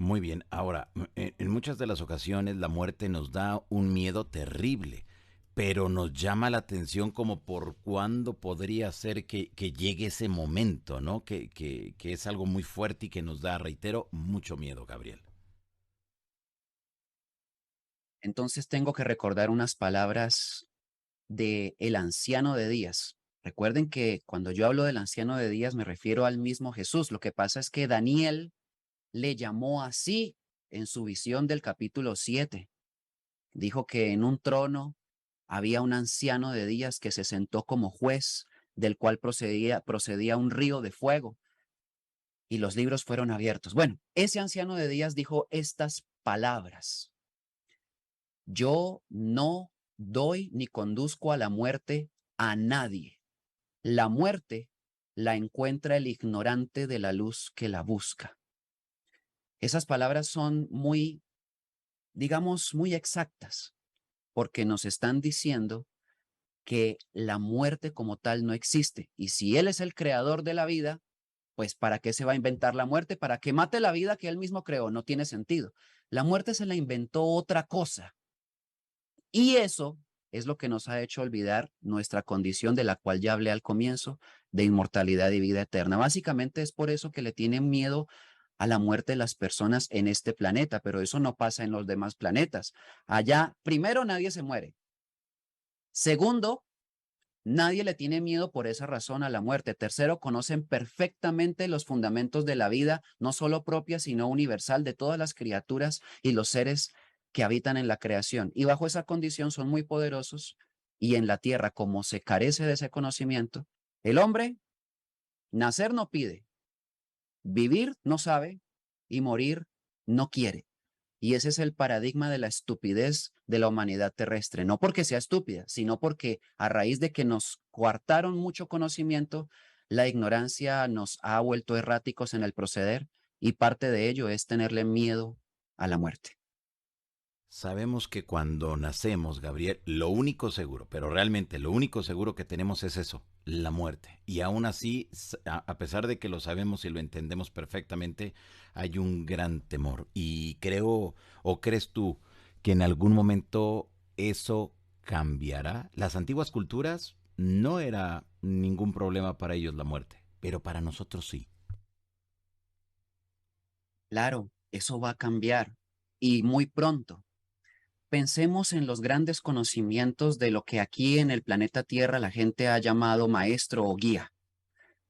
Muy bien. Ahora, en muchas de las ocasiones la muerte nos da un miedo terrible, pero nos llama la atención como por cuándo podría ser que llegue ese momento, ¿no? Que es algo muy fuerte y que nos da, reitero, mucho miedo, Gabriel. Entonces tengo que recordar unas palabras de el anciano de Días. Recuerden que cuando yo hablo del anciano de Días me refiero al mismo Jesús. Lo que pasa es que Daniel le llamó así en su visión del capítulo 7. Dijo que en un trono había un anciano de Días que se sentó como juez, del cual procedía un río de fuego, y los libros fueron abiertos. Bueno, ese anciano de Días dijo estas palabras: yo no doy ni conduzco a la muerte a nadie. La muerte la encuentra el ignorante de la luz que la busca. Esas palabras son muy, digamos, muy exactas, porque nos están diciendo que la muerte como tal no existe. Y si Él es el creador de la vida, pues ¿para qué se va a inventar la muerte? ¿Para que mate la vida que Él mismo creó? No tiene sentido. La muerte se la inventó otra cosa. Y eso es lo que nos ha hecho olvidar nuestra condición de la cual ya hablé al comienzo, de inmortalidad y vida eterna. Básicamente es por eso que le tienen miedo a la muerte de las personas en este planeta, pero eso no pasa en los demás planetas. Allá, primero, nadie se muere. Segundo, nadie le tiene miedo por esa razón a la muerte. Tercero, conocen perfectamente los fundamentos de la vida, no solo propia, sino universal, de todas las criaturas y los seres que habitan en la creación. Y bajo esa condición son muy poderosos y en la tierra, como se carece de ese conocimiento, el hombre nacer no pide, vivir no sabe y morir no quiere. Y ese es el paradigma de la estupidez de la humanidad terrestre, no porque sea estúpida, sino porque a raíz de que nos coartaron mucho conocimiento, la ignorancia nos ha vuelto erráticos en el proceder y parte de ello es tenerle miedo a la muerte. Sabemos que cuando nacemos, Gabriel, lo único seguro, pero realmente lo único seguro que tenemos es eso, la muerte. Y aún así, a pesar de que lo sabemos y lo entendemos perfectamente, hay un gran temor. Y creo, o crees tú, que en algún momento eso cambiará. Las antiguas culturas no era ningún problema para ellos la muerte, pero para nosotros sí. Claro, eso va a cambiar y muy pronto. Pensemos en los grandes conocimientos de lo que aquí en el planeta Tierra la gente ha llamado maestro o guía.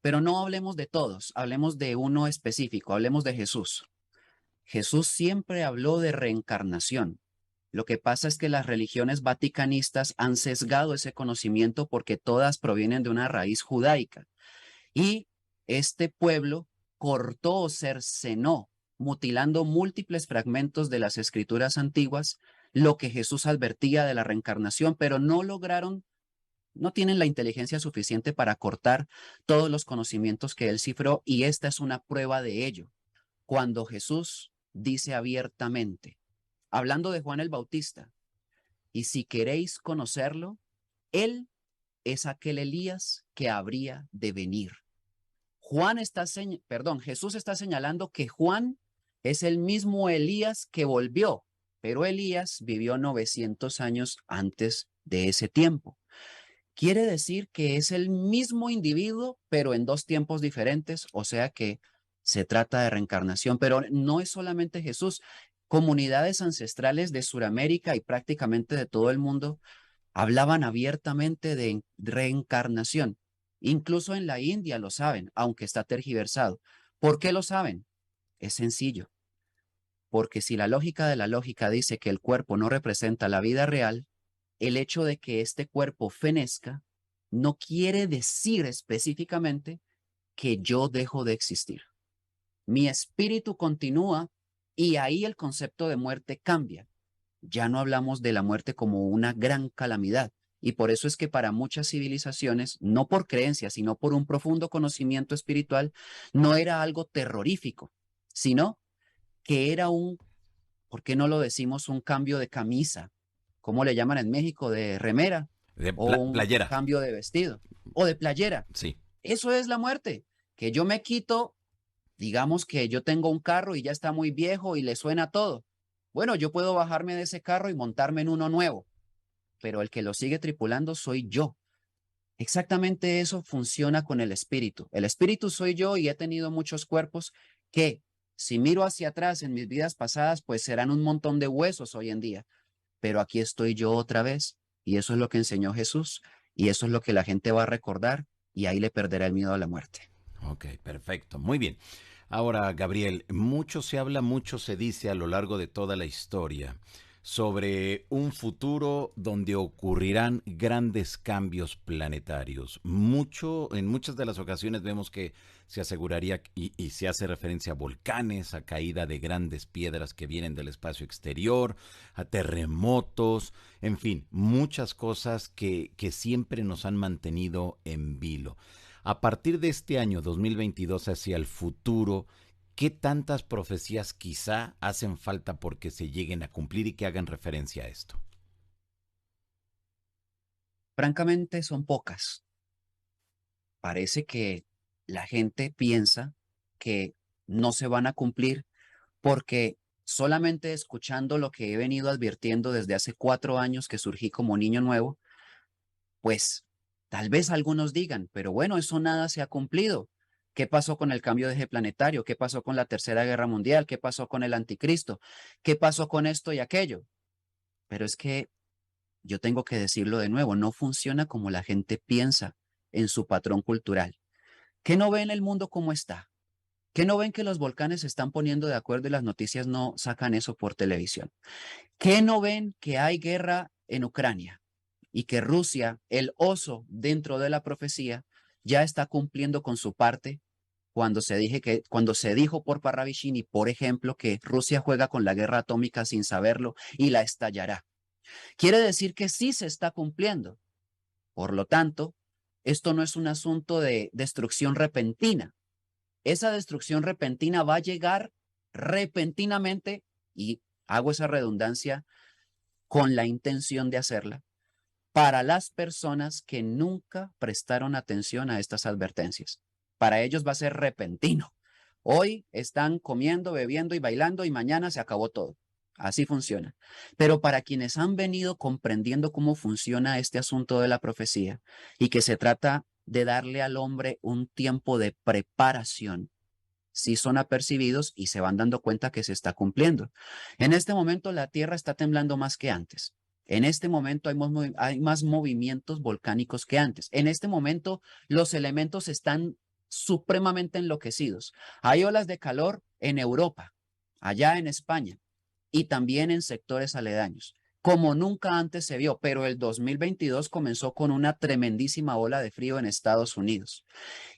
Pero no hablemos de todos, hablemos de uno específico, hablemos de Jesús. Jesús siempre habló de reencarnación. Lo que pasa es que las religiones vaticanistas han sesgado ese conocimiento porque todas provienen de una raíz judaica. Y este pueblo cortó o cercenó, mutilando múltiples fragmentos de las escrituras antiguas, lo que Jesús advertía de la reencarnación, pero no lograron, no tienen la inteligencia suficiente para cortar todos los conocimientos que él cifró, y esta es una prueba de ello. Cuando Jesús dice abiertamente, hablando de Juan el Bautista, y si queréis conocerlo, él es aquel Elías que habría de venir. Jesús está señalando que Juan es el mismo Elías que volvió, pero Elías vivió 900 años antes de ese tiempo. Quiere decir que es el mismo individuo, pero en dos tiempos diferentes, o sea que se trata de reencarnación, pero no es solamente Jesús. Comunidades ancestrales de Sudamérica y prácticamente de todo el mundo hablaban abiertamente de reencarnación. Incluso en la India lo saben, aunque está tergiversado. ¿Por qué lo saben? Es sencillo, porque si la lógica de la lógica dice que el cuerpo no representa la vida real, el hecho de que este cuerpo fenezca no quiere decir específicamente que yo dejo de existir. Mi espíritu continúa y ahí el concepto de muerte cambia. Ya no hablamos de la muerte como una gran calamidad. Y por eso es que para muchas civilizaciones, no por creencia, sino por un profundo conocimiento espiritual, no era algo terrorífico, sino que era un, ¿por qué no lo decimos? Un cambio de camisa, ¿cómo le llaman en México? De remera, De o un playera, cambio de vestido, o de playera. sí. Eso es la muerte, que yo me quito Digamos que yo tengo un carro y ya está muy viejo y le suena todo. Bueno, yo puedo bajarme de ese carro y montarme en uno nuevo, pero el que lo sigue tripulando soy yo. Exactamente eso funciona con el espíritu. El espíritu soy yo y he tenido muchos cuerpos que, si miro hacia atrás en mis vidas pasadas, pues serán un montón de huesos hoy en día. Pero aquí estoy yo otra vez y eso es lo que enseñó Jesús y eso es lo que la gente va a recordar y ahí le perderá el miedo a la muerte. Ok, perfecto, muy bien. Ahora, Gabriel, mucho se habla, mucho se dice a lo largo de toda la historia sobre un futuro donde ocurrirán grandes cambios planetarios. En muchas de las ocasiones vemos que se aseguraría y se hace referencia a volcanes, a caída de grandes piedras que vienen del espacio exterior, a terremotos, en fin, muchas cosas que siempre nos han mantenido en vilo. A partir de este año 2022 hacia el futuro, ¿qué tantas profecías quizá hacen falta porque se lleguen a cumplir y que hagan referencia a esto? Francamente, son pocas. Parece que la gente piensa que no se van a cumplir porque solamente escuchando lo que he venido advirtiendo desde hace 4 años que surgí como niño nuevo, pues tal vez algunos digan, pero bueno, eso nada se ha cumplido. ¿Qué pasó con el cambio de eje planetario? ¿Qué pasó con la Tercera Guerra Mundial? ¿Qué pasó con el anticristo? ¿Qué pasó con esto y aquello? Pero es que yo tengo que decirlo de nuevo, no funciona como la gente piensa en su patrón cultural. ¿Qué no ven el mundo como está? ¿Qué no ven que los volcanes se están poniendo de acuerdo y las noticias no sacan eso por televisión? ¿Qué no ven que hay guerra en Ucrania y que Rusia, el oso dentro de la profecía, ya está cumpliendo con su parte cuando se dijo por Parravicini, por ejemplo, que Rusia juega con la guerra atómica sin saberlo y la estallará? Quiere decir que sí se está cumpliendo. Por lo tanto, esto no es un asunto de destrucción repentina. Esa destrucción repentina va a llegar repentinamente, y hago esa redundancia con la intención de hacerla, para las personas que nunca prestaron atención a estas advertencias. Para ellos va a ser repentino. Hoy están comiendo, bebiendo y bailando y mañana se acabó todo. Así funciona. Pero para quienes han venido comprendiendo cómo funciona este asunto de la profecía y que se trata de darle al hombre un tiempo de preparación, sí son apercibidos y se van dando cuenta que se está cumpliendo. En este momento la tierra está temblando más que antes. En este momento hay más movimientos volcánicos que antes. En este momento los elementos están supremamente enloquecidos. Hay olas de calor en Europa, allá en España y también en sectores aledaños, como nunca antes se vio, pero el 2022 comenzó con una tremendísima ola de frío en Estados Unidos.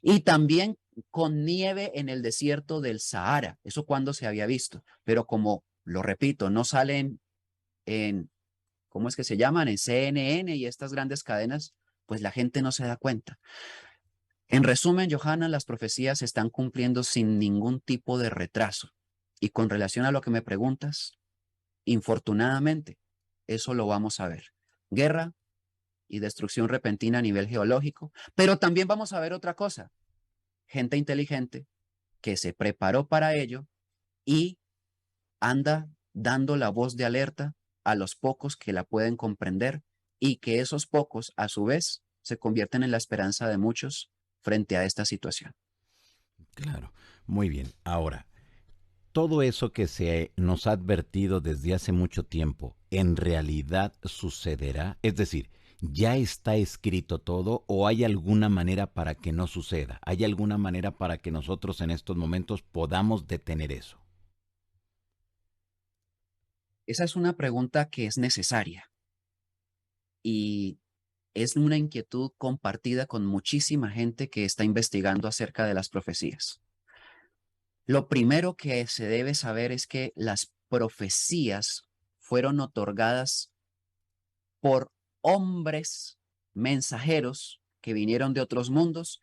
Y también con nieve en el desierto del Sahara. Eso cuando se había visto. Pero como, lo repito, no salen en, ¿cómo es que se llaman? En CNN y estas grandes cadenas, pues la gente no se da cuenta. En resumen, Johanna, las profecías se están cumpliendo sin ningún tipo de retraso. Y con relación a lo que me preguntas, infortunadamente, eso lo vamos a ver. Guerra y destrucción repentina a nivel geológico, pero también vamos a ver otra cosa, gente inteligente que se preparó para ello y anda dando la voz de alerta a los pocos que la pueden comprender y que esos pocos, a su vez, se convierten en la esperanza de muchos frente a esta situación. Claro, muy bien. Ahora, todo eso que se nos ha advertido desde hace mucho tiempo, ¿en realidad sucederá? Es decir, ¿ya está escrito todo o hay alguna manera para que no suceda? ¿Hay alguna manera para que nosotros en estos momentos podamos detener eso? Esa es una pregunta que es necesaria y es una inquietud compartida con muchísima gente que está investigando acerca de las profecías. Lo primero que se debe saber es que las profecías fueron otorgadas por hombres mensajeros que vinieron de otros mundos,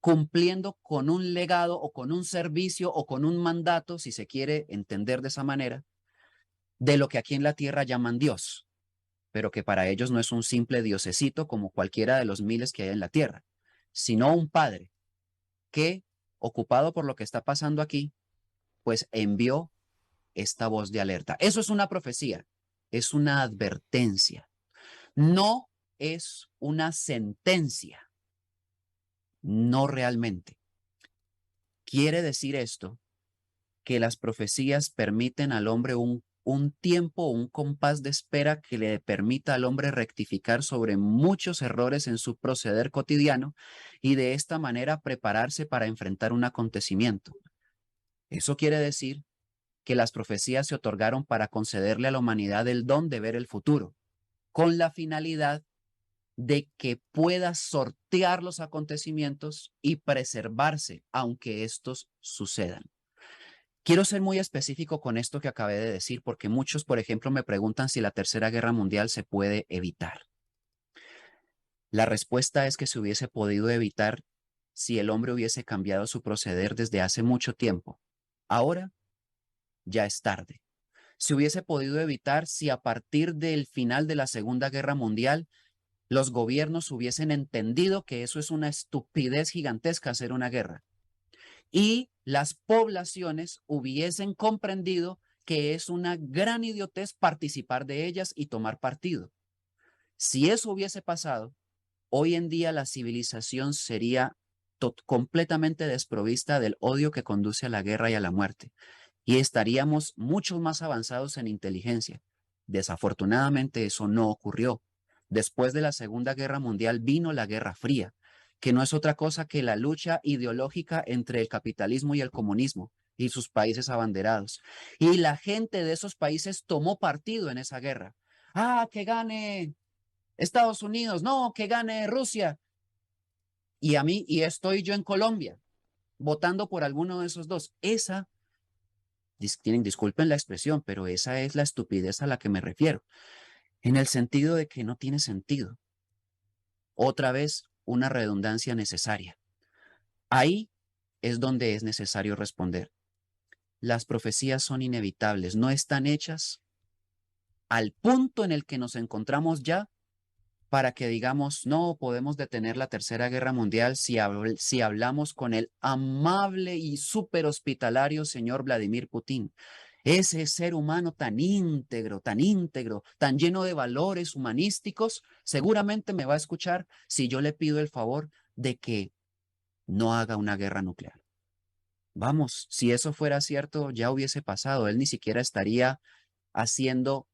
cumpliendo con un legado o con un servicio o con un mandato, si se quiere entender de esa manera, de lo que aquí en la tierra llaman Dios, pero que para ellos no es un simple diosecito como cualquiera de los miles que hay en la tierra, sino un padre que ocupado por lo que está pasando aquí, pues envió esta voz de alerta. Eso es una profecía, es una advertencia, no es una sentencia, no realmente. Quiere decir esto que las profecías permiten al hombre un tiempo, un compás de espera que le permita al hombre rectificar sobre muchos errores en su proceder cotidiano y de esta manera prepararse para enfrentar un acontecimiento. Eso quiere decir que las profecías se otorgaron para concederle a la humanidad el don de ver el futuro, con la finalidad de que pueda sortear los acontecimientos y preservarse aunque estos sucedan. Quiero ser muy específico con esto que acabé de decir, porque muchos, por ejemplo, me preguntan si la Tercera Guerra Mundial se puede evitar. La respuesta es que se hubiese podido evitar si el hombre hubiese cambiado su proceder desde hace mucho tiempo. Ahora ya es tarde. Se hubiese podido evitar si a partir del final de la Segunda Guerra Mundial los gobiernos hubiesen entendido que eso es una estupidez gigantesca hacer una guerra y las poblaciones hubiesen comprendido que es una gran idiotez participar de ellas y tomar partido. Si eso hubiese pasado, hoy en día la civilización sería completamente desprovista del odio que conduce a la guerra y a la muerte, y estaríamos mucho más avanzados en inteligencia. Desafortunadamente eso no ocurrió. Después de la Segunda Guerra Mundial vino la Guerra Fría, que no es otra cosa que la lucha ideológica entre el capitalismo y el comunismo y sus países abanderados. Y la gente de esos países tomó partido en esa guerra. Ah, que gane Estados Unidos, no, que gane Rusia. Y estoy yo en Colombia votando por alguno de esos dos. Disculpen la expresión, pero esa es la estupidez a la que me refiero, en el sentido de que no tiene sentido. Otra vez, una redundancia necesaria. Ahí es donde es necesario responder. Las profecías son inevitables, no están hechas al punto en el que nos encontramos ya para que digamos, no podemos detener la Tercera Guerra Mundial si hablamos con el amable y súper hospitalario señor Vladimir Putin. Ese ser humano tan íntegro, tan lleno de valores humanísticos, seguramente me va a escuchar si yo le pido el favor de que no haga una guerra nuclear. Vamos, si eso fuera cierto, ya hubiese pasado. Él ni siquiera estaría haciendo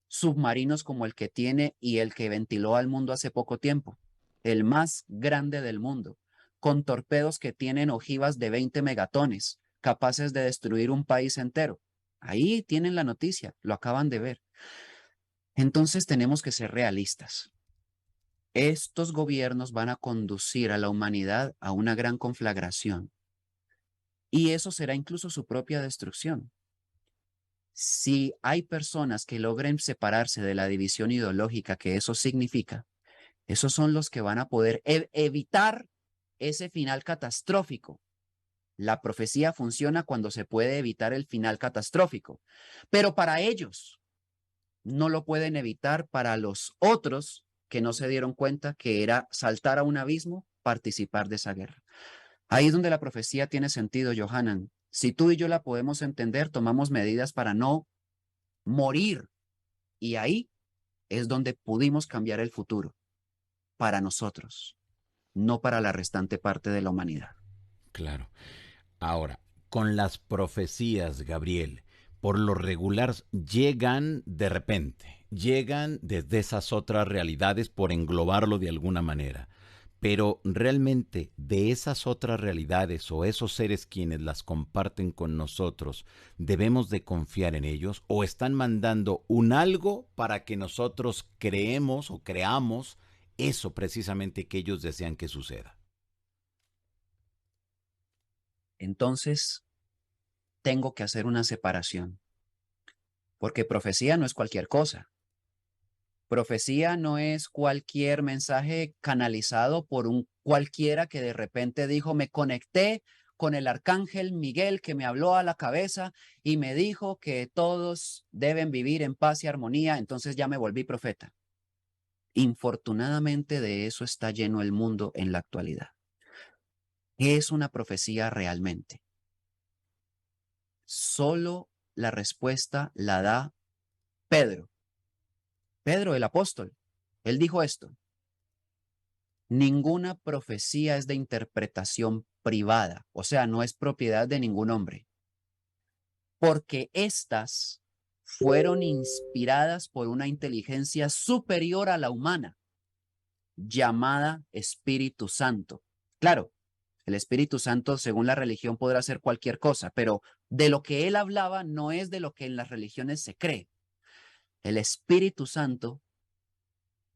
submarinos como el que tiene y el que ventiló al mundo hace poco tiempo, el más grande del mundo, con torpedos que tienen ojivas de 20 megatones, capaces de destruir un país entero. Ahí tienen la noticia, lo acaban de ver. Entonces tenemos que ser realistas. Estos gobiernos van a conducir a la humanidad a una gran conflagración y eso será incluso su propia destrucción. Si hay personas que logren separarse de la división ideológica que eso significa, esos son los que van a poder evitar ese final catastrófico. La profecía funciona cuando se puede evitar el final catastrófico, pero para ellos no lo pueden evitar para los otros que no se dieron cuenta que era saltar a un abismo, participar de esa guerra. Ahí es donde la profecía tiene sentido, Johanan. Si tú y yo la podemos entender, tomamos medidas para no morir. Y ahí es donde pudimos cambiar el futuro para nosotros, no para la restante parte de la humanidad. Claro. Ahora, con las profecías, Gabriel, por lo regular llegan de repente, llegan desde esas otras realidades por englobarlo de alguna manera. Pero realmente de esas otras realidades o esos seres quienes las comparten con nosotros, ¿debemos de confiar en ellos o están mandando un algo para que nosotros creemos o creamos eso precisamente que ellos desean que suceda? Entonces, tengo que hacer una separación, porque profecía no es cualquier cosa. Profecía no es cualquier mensaje canalizado por un cualquiera que de repente dijo, me conecté con el arcángel Miguel que me habló a la cabeza y me dijo que todos deben vivir en paz y armonía, entonces ya me volví profeta. Infortunadamente de eso está lleno el mundo en la actualidad. ¿Qué es una profecía realmente? Solo la respuesta la da Pedro. Pedro, el apóstol. Él dijo esto: ninguna profecía es de interpretación privada, o sea, no es propiedad de ningún hombre, porque éstas fueron inspiradas por una inteligencia superior a la humana, llamada Espíritu Santo. Claro, el Espíritu Santo, según la religión, podrá ser cualquier cosa, pero de lo que él hablaba no es de lo que en las religiones se cree. El Espíritu Santo,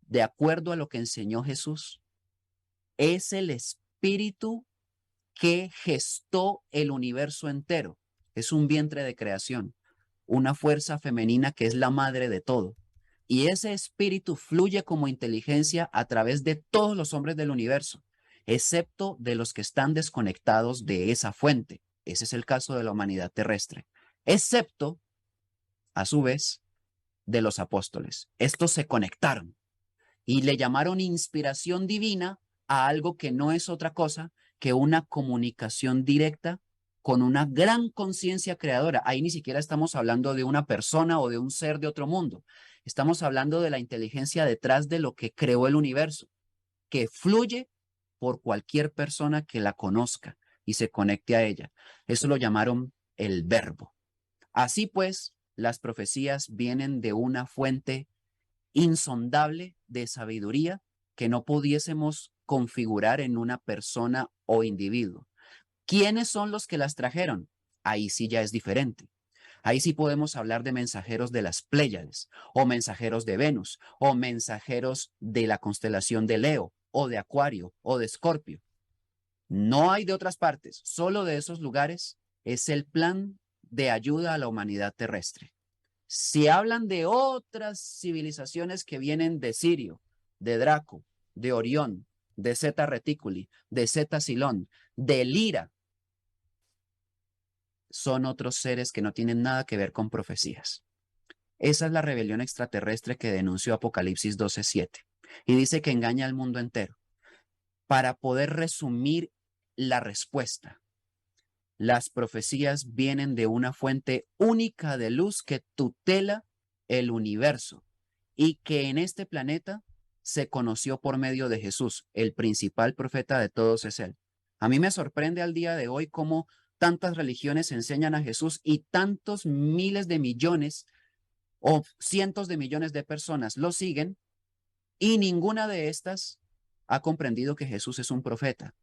de acuerdo a lo que enseñó Jesús, es el Espíritu que gestó el universo entero. Es un vientre de creación, una fuerza femenina que es la madre de todo. Y ese espíritu fluye como inteligencia a través de todos los hombres del universo, excepto de los que están desconectados de esa fuente. Ese es el caso de la humanidad terrestre, excepto, a su vez, de los apóstoles. Estos se conectaron y le llamaron inspiración divina a algo que no es otra cosa que una comunicación directa con una gran conciencia creadora. Ahí ni siquiera estamos hablando de una persona o de un ser de otro mundo. Estamos hablando de la inteligencia detrás de lo que creó el universo, que fluye por cualquier persona que la conozca y se conecte a ella. Eso lo llamaron el verbo. Así pues, las profecías vienen de una fuente insondable de sabiduría que no pudiésemos configurar en una persona o individuo. ¿Quiénes son los que las trajeron? Ahí sí ya es diferente. Ahí sí podemos hablar de mensajeros de las Pléyades, o mensajeros de Venus, o mensajeros de la constelación de Leo, o de Acuario, o de Escorpio. No hay de otras partes, solo de esos lugares es el plan de ayuda a la humanidad terrestre. Si hablan de otras civilizaciones que vienen de Sirio, de Draco, de Orión, de Zeta Reticuli, de Zeta Silón, de Lira, son otros seres que no tienen nada que ver con profecías. Esa es la rebelión extraterrestre que denunció Apocalipsis 12:7 y dice que engaña al mundo entero. Para poder resumir la respuesta, las profecías vienen de una fuente única de luz que tutela el universo y que en este planeta se conoció por medio de Jesús. El principal profeta de todos es Él. A mí me sorprende al día de hoy cómo tantas religiones enseñan a Jesús y tantos miles de millones o cientos de millones de personas lo siguen y ninguna de estas ha comprendido que Jesús es un profeta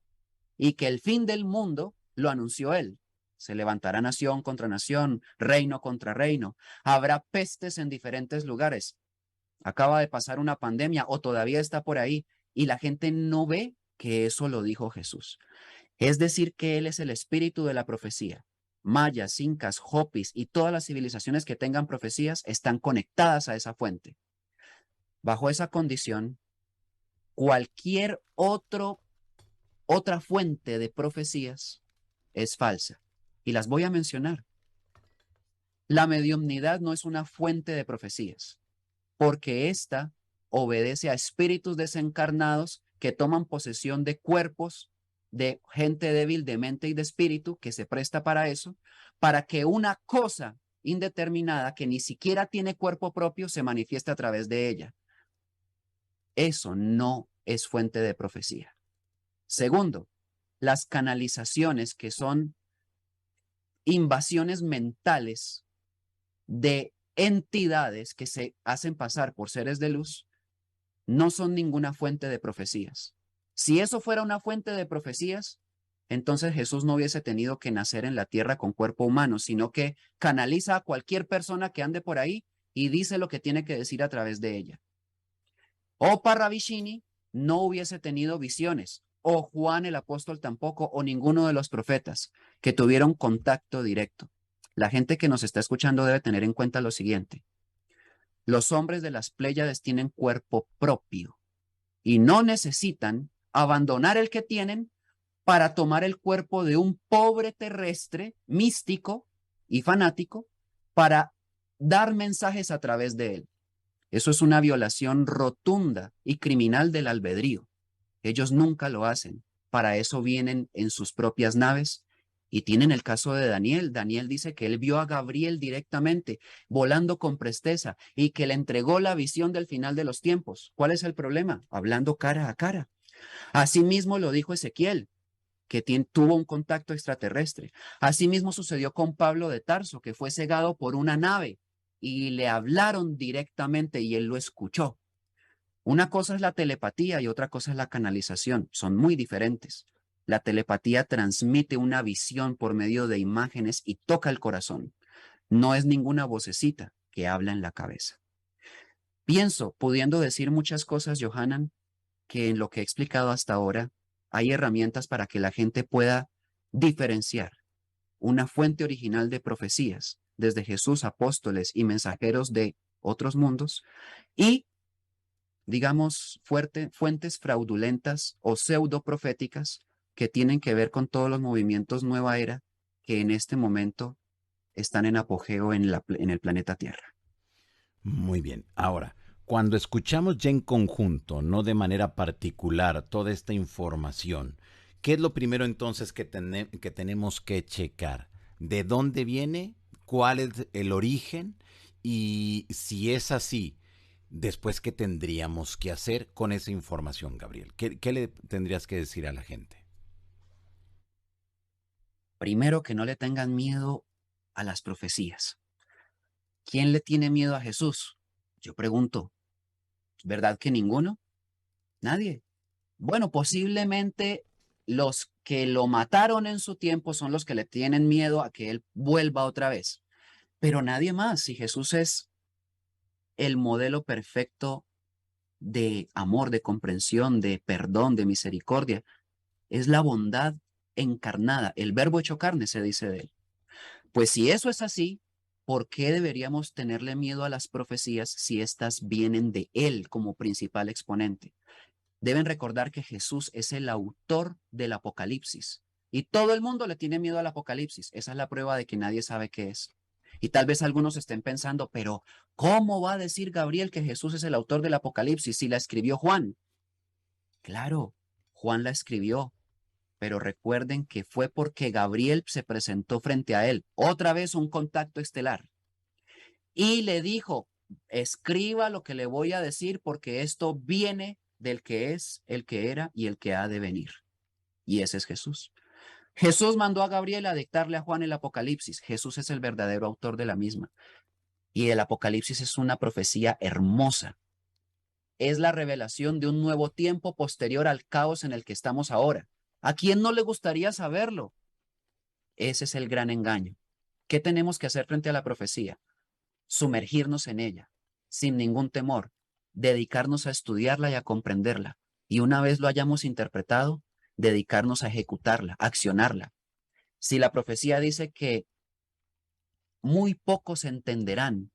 y que el fin del mundo lo anunció él. Se levantará nación contra nación, reino contra reino. Habrá pestes en diferentes lugares. Acaba de pasar una pandemia o todavía está por ahí y la gente no ve que eso lo dijo Jesús. Es decir, que él es el espíritu de la profecía. Mayas, incas, hopis y todas las civilizaciones que tengan profecías están conectadas a esa fuente. Bajo esa condición, cualquier otra fuente de profecías es falsa. Y las voy a mencionar. La mediumnidad no es una fuente de profecías, porque ésta obedece a espíritus desencarnados que toman posesión de cuerpos de gente débil de mente y de espíritu que se presta para eso, para que una cosa indeterminada que ni siquiera tiene cuerpo propio se manifieste a través de ella. Eso no es fuente de profecía. Segundo, las canalizaciones, que son invasiones mentales de entidades que se hacen pasar por seres de luz, no son ninguna fuente de profecías. Si eso fuera una fuente de profecías, entonces Jesús no hubiese tenido que nacer en la tierra con cuerpo humano, sino que canaliza a cualquier persona que ande por ahí y dice lo que tiene que decir a través de ella. O Parravicini no hubiese tenido visiones, o Juan el apóstol tampoco, o ninguno de los profetas que tuvieron contacto directo. La gente que nos está escuchando debe tener en cuenta lo siguiente. Los hombres de las Pléyades tienen cuerpo propio y no necesitan abandonar el que tienen para tomar el cuerpo de un pobre terrestre místico y fanático para dar mensajes a través de él. Eso es una violación rotunda y criminal del albedrío. Ellos nunca lo hacen. para eso vienen en sus propias naves. Y tienen el caso de Daniel. Daniel dice que él vio a Gabriel directamente, volando con presteza, y que le entregó la visión del final de los tiempos. ¿Cuál es el problema? Hablando cara a cara. Asimismo lo dijo Ezequiel, que tuvo un contacto extraterrestre. Asimismo sucedió con Pablo de Tarso, que fue cegado por una nave y le hablaron directamente y él lo escuchó. Una cosa es la telepatía y otra cosa es la canalización. Son muy diferentes. La telepatía transmite una visión por medio de imágenes y toca el corazón. No es ninguna vocecita que habla en la cabeza. Pienso, pudiendo decir muchas cosas, Johanan, que en lo que he explicado hasta ahora hay herramientas para que la gente pueda diferenciar una fuente original de profecías, desde Jesús, apóstoles y mensajeros de otros mundos, y, digamos, fuentes fraudulentas o pseudo proféticas que tienen que ver con todos los movimientos nueva era que en este momento están en apogeo en el planeta Tierra. Muy bien. Ahora, cuando escuchamos ya en conjunto, no de manera particular, toda esta información, ¿qué es lo primero entonces que tenemos que checar? ¿De dónde viene? ¿Cuál es el origen? Y si es así, después, ¿qué tendríamos que hacer con esa información, Gabriel? ¿Qué le tendrías que decir a la gente? Primero, que no le tengan miedo a las profecías. ¿Quién le tiene miedo a Jesús? Yo pregunto, ¿verdad que ninguno? Nadie. Bueno, posiblemente los que lo mataron en su tiempo son los que le tienen miedo a que él vuelva otra vez, pero nadie más. Si Jesús es el modelo perfecto de amor, de comprensión, de perdón, de misericordia, es la bondad encarnada, el verbo hecho carne, se dice de él. Pues si eso es así, ¿por qué deberíamos tenerle miedo a las profecías si éstas vienen de él como principal exponente? Deben recordar que Jesús es el autor del Apocalipsis y todo el mundo le tiene miedo al Apocalipsis. Esa es la prueba de que nadie sabe qué es. Y tal vez algunos estén pensando, pero ¿cómo va a decir Gabriel que Jesús es el autor del Apocalipsis si la escribió Juan? Claro, Juan la escribió, pero recuerden que fue porque Gabriel se presentó frente a él, otra vez un contacto estelar, y le dijo, escriba lo que le voy a decir porque esto viene del que es, el que era y el que ha de venir. Y ese es Jesús. Jesús mandó a Gabriel a dictarle a Juan el Apocalipsis. Jesús es el verdadero autor de la misma. Y el Apocalipsis es una profecía hermosa. Es la revelación de un nuevo tiempo posterior al caos en el que estamos ahora. ¿A quién no le gustaría saberlo? Ese es el gran engaño. ¿Qué tenemos que hacer frente a la profecía? Sumergirnos en ella, sin ningún temor, dedicarnos a estudiarla y a comprenderla. Y una vez lo hayamos interpretado, dedicarnos a ejecutarla, a accionarla. Si la profecía dice que muy pocos entenderán,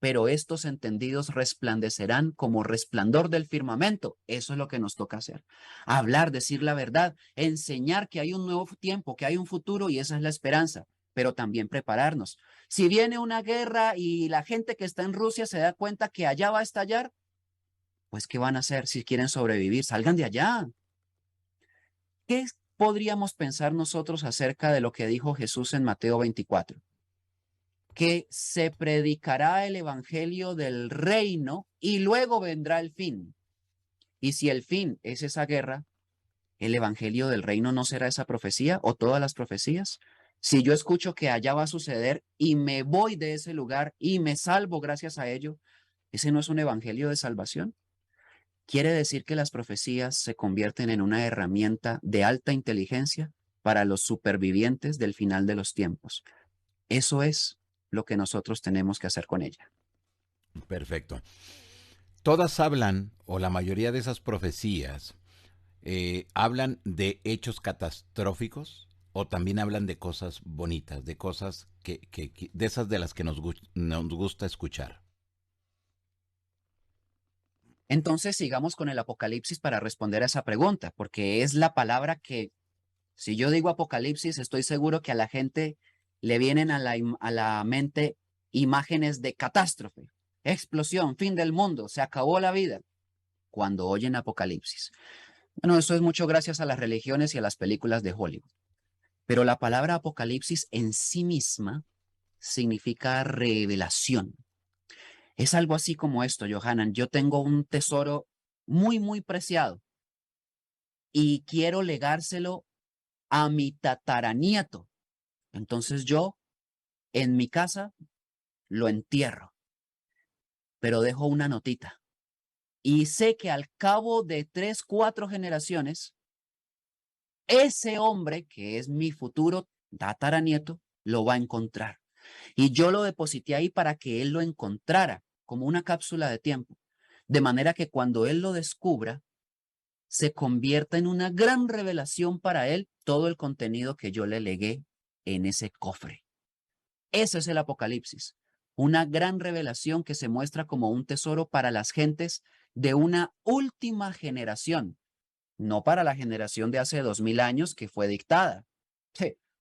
pero estos entendidos resplandecerán como resplandor del firmamento. Eso es lo que nos toca hacer. Hablar, decir la verdad, enseñar que hay un nuevo tiempo, que hay un futuro y esa es la esperanza, pero también prepararnos. Si viene una guerra y la gente que está en Rusia se da cuenta que allá va a estallar, pues ¿qué van a hacer si quieren sobrevivir? Salgan de allá. ¿Qué podríamos pensar nosotros acerca de lo que dijo Jesús en Mateo 24? Que se predicará el evangelio del reino y luego vendrá el fin. Y si el fin es esa guerra, ¿el evangelio del reino no será esa profecía o todas las profecías? Si yo escucho que allá va a suceder y me voy de ese lugar y me salvo gracias a ello, ¿ese no es un evangelio de salvación? Quiere decir que las profecías se convierten en una herramienta de alta inteligencia para los supervivientes del final de los tiempos. Eso es lo que nosotros tenemos que hacer con ella. Perfecto. Todas hablan, o la mayoría de esas profecías, hablan de hechos catastróficos o también hablan de cosas bonitas, de cosas de esas de las que nos gusta escuchar. Entonces sigamos con el Apocalipsis para responder a esa pregunta, porque es la palabra que, si yo digo Apocalipsis, estoy seguro que a la gente le vienen a la mente imágenes de catástrofe, explosión, fin del mundo, se acabó la vida, cuando oyen Apocalipsis. Bueno, eso es mucho gracias a las religiones y a las películas de Hollywood. Pero la palabra apocalipsis en sí misma significa revelación. Es algo así como esto, Johanan. Yo tengo un tesoro muy, muy preciado y quiero legárselo a mi tataranieto. Entonces yo en mi casa lo entierro, pero dejo una notita. Y sé que al cabo de 3, 4 generaciones, ese hombre que es mi futuro tataranieto lo va a encontrar. Y yo lo deposité ahí para que él lo encontrara como una cápsula de tiempo. De manera que cuando él lo descubra, se convierta en una gran revelación para él todo el contenido que yo le legué en ese cofre. Eso es el Apocalipsis, una gran revelación que se muestra como un tesoro para las gentes de una última generación, no para la generación de hace 2000 años que fue dictada.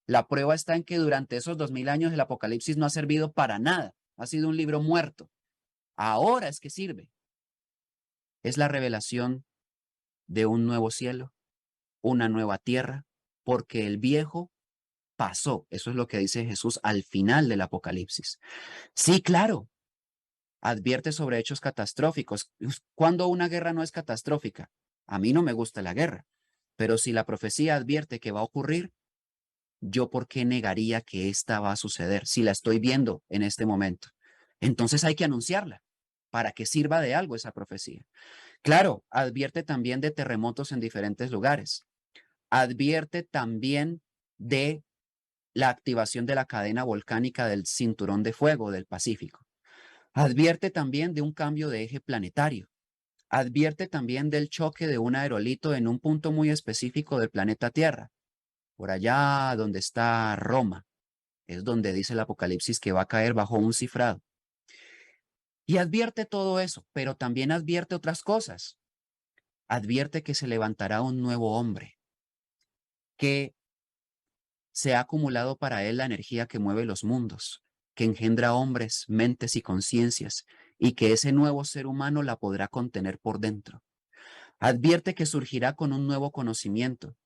La prueba está en que durante esos 2000 años el Apocalipsis no ha servido para nada, ha sido un libro muerto. Ahora es que sirve. Es la revelación de un nuevo cielo, una nueva tierra, porque el viejo pasó. Eso es lo que dice Jesús al final del Apocalipsis. Sí, claro, advierte sobre hechos catastróficos. ¿Cuándo una guerra no es catastrófica? A mí no me gusta la guerra, pero si la profecía advierte que va a ocurrir, ¿yo por qué negaría que esta va a suceder si la estoy viendo en este momento? Entonces hay que anunciarla para que sirva de algo esa profecía. Claro, advierte también de terremotos en diferentes lugares. Advierte también de la activación de la cadena volcánica del cinturón de fuego del Pacífico. Advierte también de un cambio de eje planetario. Advierte también del choque de un aerolito en un punto muy específico del planeta Tierra, por allá donde está Roma. Es donde dice el Apocalipsis que va a caer bajo un cifrado. Y advierte todo eso, pero también advierte otras cosas. Advierte que se levantará un nuevo hombre, que se ha acumulado para él la energía que mueve los mundos, que engendra hombres, mentes y conciencias, y que ese nuevo ser humano la podrá contener por dentro. Advierte que surgirá con un nuevo conocimiento,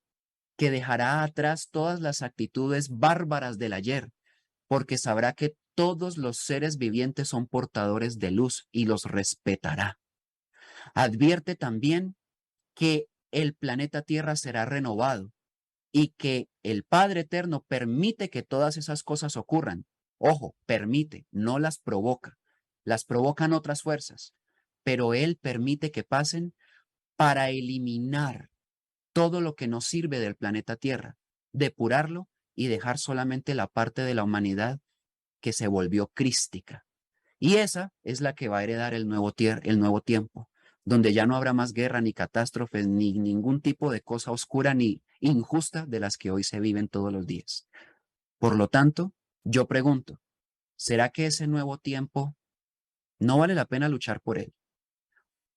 que dejará atrás todas las actitudes bárbaras del ayer, porque sabrá que todos los seres vivientes son portadores de luz y los respetará. Advierte también que el planeta Tierra será renovado y que el Padre Eterno permite que todas esas cosas ocurran. Ojo, permite, no las provoca. Las provocan otras fuerzas, pero Él permite que pasen para eliminar todo lo que nos sirve del planeta Tierra, depurarlo y dejar solamente la parte de la humanidad que se volvió crística. Y esa es la que va a heredar el nuevo tiempo, donde ya no habrá más guerra, ni catástrofes, ni ningún tipo de cosa oscura ni injusta de las que hoy se viven todos los días. Por lo tanto, yo pregunto, ¿será que ese nuevo tiempo no vale la pena luchar por él?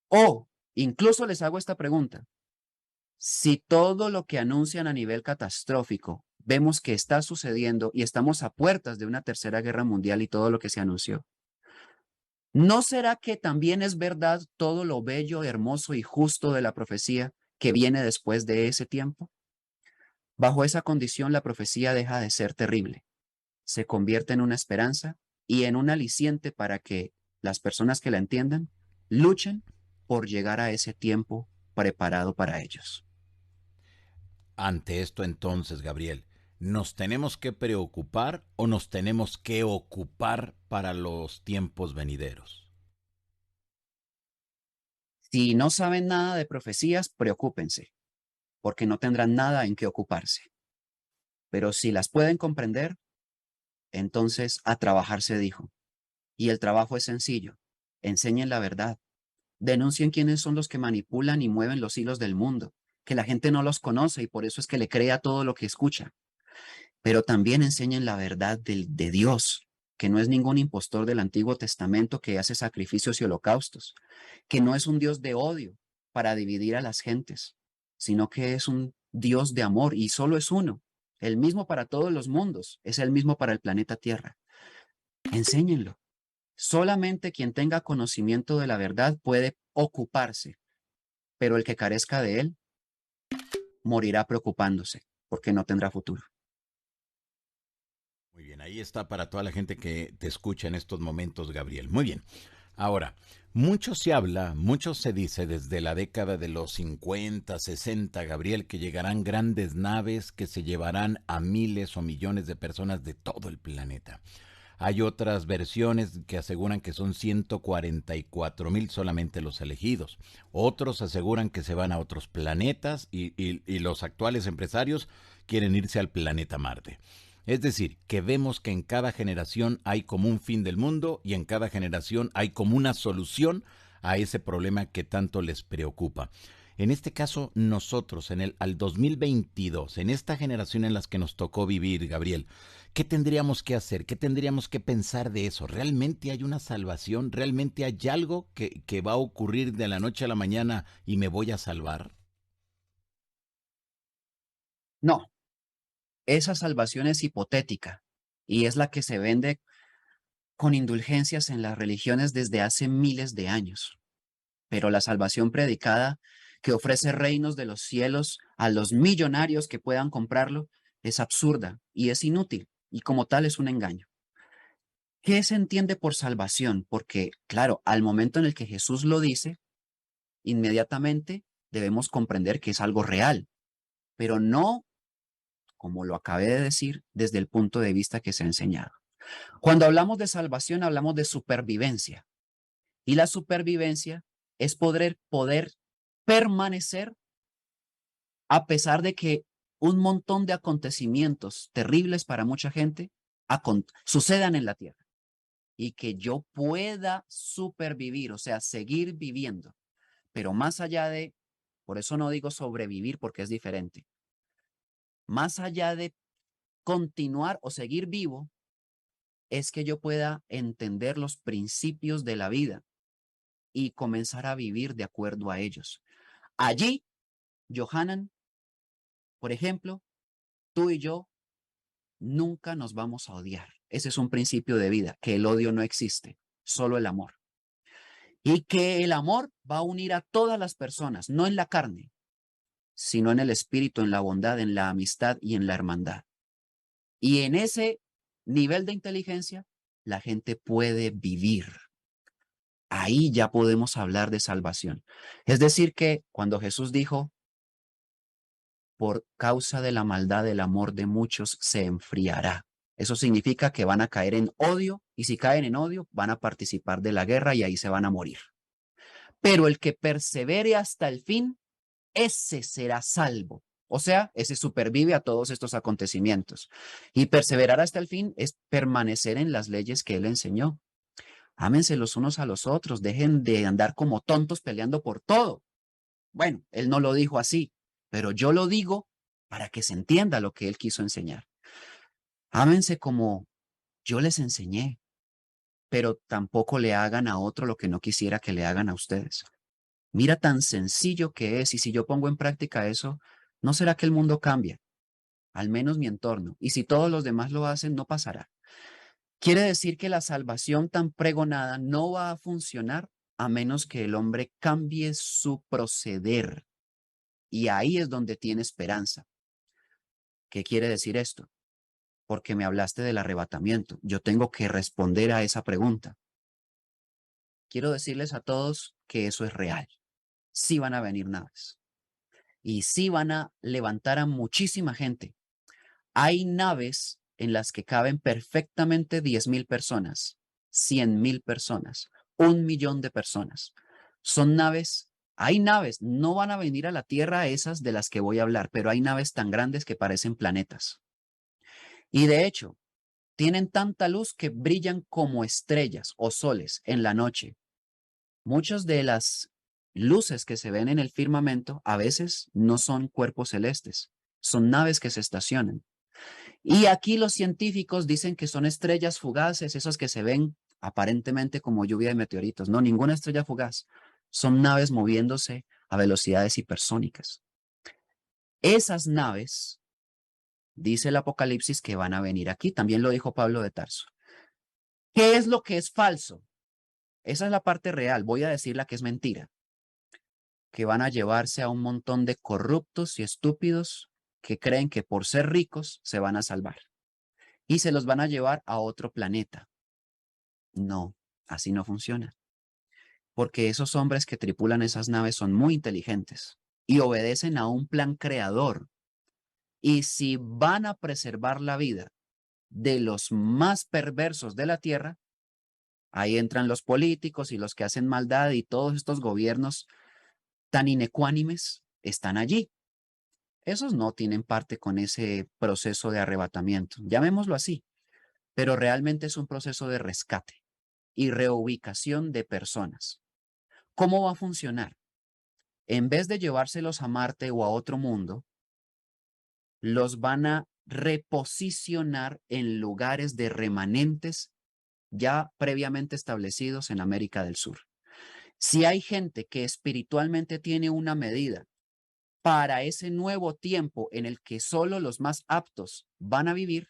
O incluso les hago esta pregunta, si todo lo que anuncian a nivel catastrófico vemos que está sucediendo y estamos a puertas de una tercera guerra mundial y todo lo que se anunció, ¿no será que también es verdad todo lo bello, hermoso y justo de la profecía que viene después de ese tiempo? Bajo esa condición, la profecía deja de ser terrible, se convierte en una esperanza y en un aliciente para que las personas que la entiendan luchen por llegar a ese tiempo preparado para ellos. Ante esto entonces, Gabriel, ¿nos tenemos que preocupar o nos tenemos que ocupar para los tiempos venideros? Si no saben nada de profecías, preocúpense, porque no tendrán nada en qué ocuparse. Pero si las pueden comprender, entonces a trabajar se dijo. Y el trabajo es sencillo. Enseñen la verdad. Denuncien quiénes son los que manipulan y mueven los hilos del mundo, que la gente no los conoce y por eso es que le crea todo lo que escucha. Pero también enseñen la verdad de Dios, que no es ningún impostor del Antiguo Testamento que hace sacrificios y holocaustos, que no es un Dios de odio para dividir a las gentes, sino que es un Dios de amor y solo es uno, el mismo para todos los mundos, es el mismo para el planeta Tierra. Enséñenlo. Solamente quien tenga conocimiento de la verdad puede ocuparse, pero el que carezca de él morirá preocupándose porque no tendrá futuro. Muy bien, ahí está para toda la gente que te escucha en estos momentos, Gabriel. Muy bien. Ahora, mucho se habla, mucho se dice desde la década de los 50, 60, Gabriel, que llegarán grandes naves que se llevarán a miles o millones de personas de todo el planeta. Hay otras versiones que aseguran que son 144,000 solamente los elegidos. Otros aseguran que se van a otros planetas y los actuales empresarios quieren irse al planeta Marte. Es decir, que vemos que en cada generación hay como un fin del mundo y en cada generación hay como una solución a ese problema que tanto les preocupa. En este caso, nosotros, al 2022, en esta generación en la que nos tocó vivir, Gabriel, ¿qué tendríamos que hacer? ¿Qué tendríamos que pensar de eso? ¿Realmente hay una salvación? ¿Realmente hay algo que va a ocurrir de la noche a la mañana y me voy a salvar? No, esa salvación es hipotética y es la que se vende con indulgencias en las religiones desde hace miles de años. Pero la salvación predicada que ofrece reinos de los cielos a los millonarios que puedan comprarlo es absurda y es inútil y como tal es un engaño. ¿Qué se entiende por salvación? Porque, claro, al momento en el que Jesús lo dice, inmediatamente debemos comprender que es algo real, pero no, como lo acabé de decir, desde el punto de vista que se ha enseñado. Cuando hablamos de salvación, hablamos de supervivencia. Y la supervivencia es poder permanecer a pesar de que un montón de acontecimientos terribles para mucha gente sucedan en la tierra y que yo pueda supervivir, o sea, seguir viviendo. Pero más allá de, por eso no digo sobrevivir porque es diferente, más allá de continuar o seguir vivo, es que yo pueda entender los principios de la vida y comenzar a vivir de acuerdo a ellos. Allí, Johanan, por ejemplo, tú y yo nunca nos vamos a odiar. Ese es un principio de vida, que el odio no existe, solo el amor. Y que el amor va a unir a todas las personas, no en la carne, sino en el espíritu, en la bondad, en la amistad y en la hermandad. Y en ese nivel de inteligencia, la gente puede vivir. Ahí ya podemos hablar de salvación. Es decir, que cuando Jesús dijo, por causa de la maldad, el amor de muchos se enfriará. Eso significa que van a caer en odio y si caen en odio van a participar de la guerra y ahí se van a morir. Pero el que persevere hasta el fin, ese será salvo. O sea, ese supervive a todos estos acontecimientos. Y perseverar hasta el fin es permanecer en las leyes que él enseñó. Ámense los unos a los otros, dejen de andar como tontos peleando por todo. Bueno, él no lo dijo así, pero yo lo digo para que se entienda lo que él quiso enseñar. Ámense como yo les enseñé, pero tampoco le hagan a otro lo que no quisiera que le hagan a ustedes. Mira tan sencillo que es, y si yo pongo en práctica eso, ¿no será que el mundo cambia? Al menos mi entorno. Y si todos los demás lo hacen, no pasará. Quiere decir que la salvación tan pregonada no va a funcionar a menos que el hombre cambie su proceder. Y ahí es donde tiene esperanza. ¿Qué quiere decir esto? Porque me hablaste del arrebatamiento. Yo tengo que responder a esa pregunta. Quiero decirles a todos que eso es real. Sí van a venir naves y sí van a levantar a muchísima gente. Hay naves en las que caben perfectamente 10,000 personas, 100,000 personas, 1,000,000 de personas. Son naves, hay naves, no van a venir a la Tierra esas de las que voy a hablar, pero hay naves tan grandes que parecen planetas. Y de hecho, tienen tanta luz que brillan como estrellas o soles en la noche. Muchas de las luces que se ven en el firmamento a veces no son cuerpos celestes, son naves que se estacionan. Y aquí los científicos dicen que son estrellas fugaces, esos que se ven aparentemente como lluvia de meteoritos. No, ninguna estrella fugaz. Son naves moviéndose a velocidades hipersónicas. Esas naves, dice el Apocalipsis, que van a venir aquí. También lo dijo Pablo de Tarso. ¿Qué es lo que es falso? Esa es la parte real. Voy a decir la que es mentira. que van a llevarse a un montón de corruptos y estúpidos que creen que por ser ricos se van a salvar y se los van a llevar a otro planeta. No, así no funciona, porque esos hombres que tripulan esas naves son muy inteligentes y obedecen a un plan creador. Y si van a preservar la vida de los más perversos de la Tierra, ahí entran los políticos y los que hacen maldad y todos estos gobiernos tan inecuánimes están allí. Esos no tienen parte con ese proceso de arrebatamiento, llamémoslo así, pero realmente es un proceso de rescate y reubicación de personas. ¿Cómo va a funcionar? En vez de llevárselos a Marte o a otro mundo, los van a reposicionar en lugares de remanentes ya previamente establecidos en América del Sur. Si hay gente que espiritualmente tiene una medida para ese nuevo tiempo en el que solo los más aptos van a vivir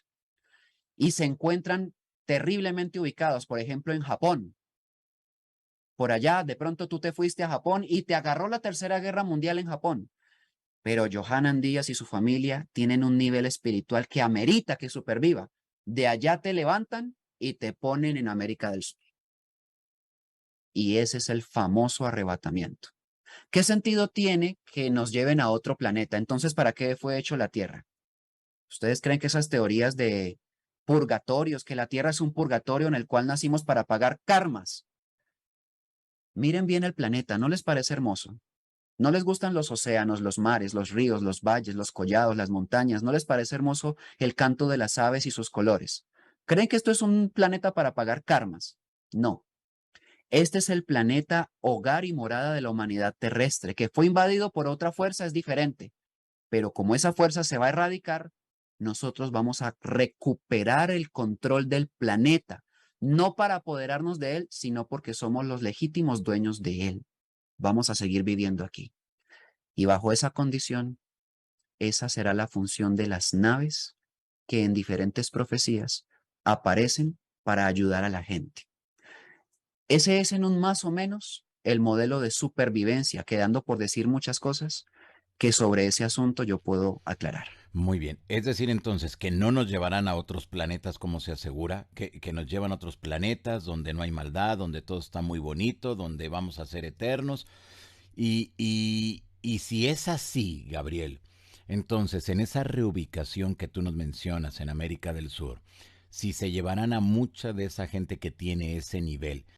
y se encuentran terriblemente ubicados, por ejemplo, en Japón. Por allá, de pronto tú te fuiste a Japón y te agarró la Tercera Guerra Mundial en Japón. Pero Johanan Díaz y su familia tienen un nivel espiritual que amerita que superviva. De allá te levantan y te ponen en América del Sur. Y ese es el famoso arrebatamiento. ¿Qué sentido tiene que nos lleven a otro planeta? Entonces, ¿para qué fue hecho la Tierra? ¿Ustedes creen que esas teorías de purgatorios, que la Tierra es un purgatorio en el cual nacimos para pagar karmas? Miren bien el planeta, ¿no les parece hermoso? ¿No les gustan los océanos, los mares, los ríos, los valles, los collados, las montañas? ¿No les parece hermoso el canto de las aves y sus colores? ¿Creen que esto es un planeta para pagar karmas? No. Este es el planeta hogar y morada de la humanidad terrestre, que fue invadido por otra fuerza, es diferente. Pero como esa fuerza se va a erradicar, nosotros vamos a recuperar el control del planeta, no para apoderarnos de él, sino porque somos los legítimos dueños de él. Vamos a seguir viviendo aquí. Y bajo esa condición, esa será la función de las naves que en diferentes profecías aparecen para ayudar a la gente. Ese es en un más o menos el modelo de supervivencia, quedando por decir muchas cosas que sobre ese asunto yo puedo aclarar. Muy bien. Es decir, entonces, que no nos llevarán a otros planetas como se asegura, que nos llevan a otros planetas donde no hay maldad, donde todo está muy bonito, donde vamos a ser eternos. Y si es así, Gabriel, entonces en esa reubicación que tú nos mencionas en América del Sur, si se llevarán a mucha de esa gente que tiene ese nivel,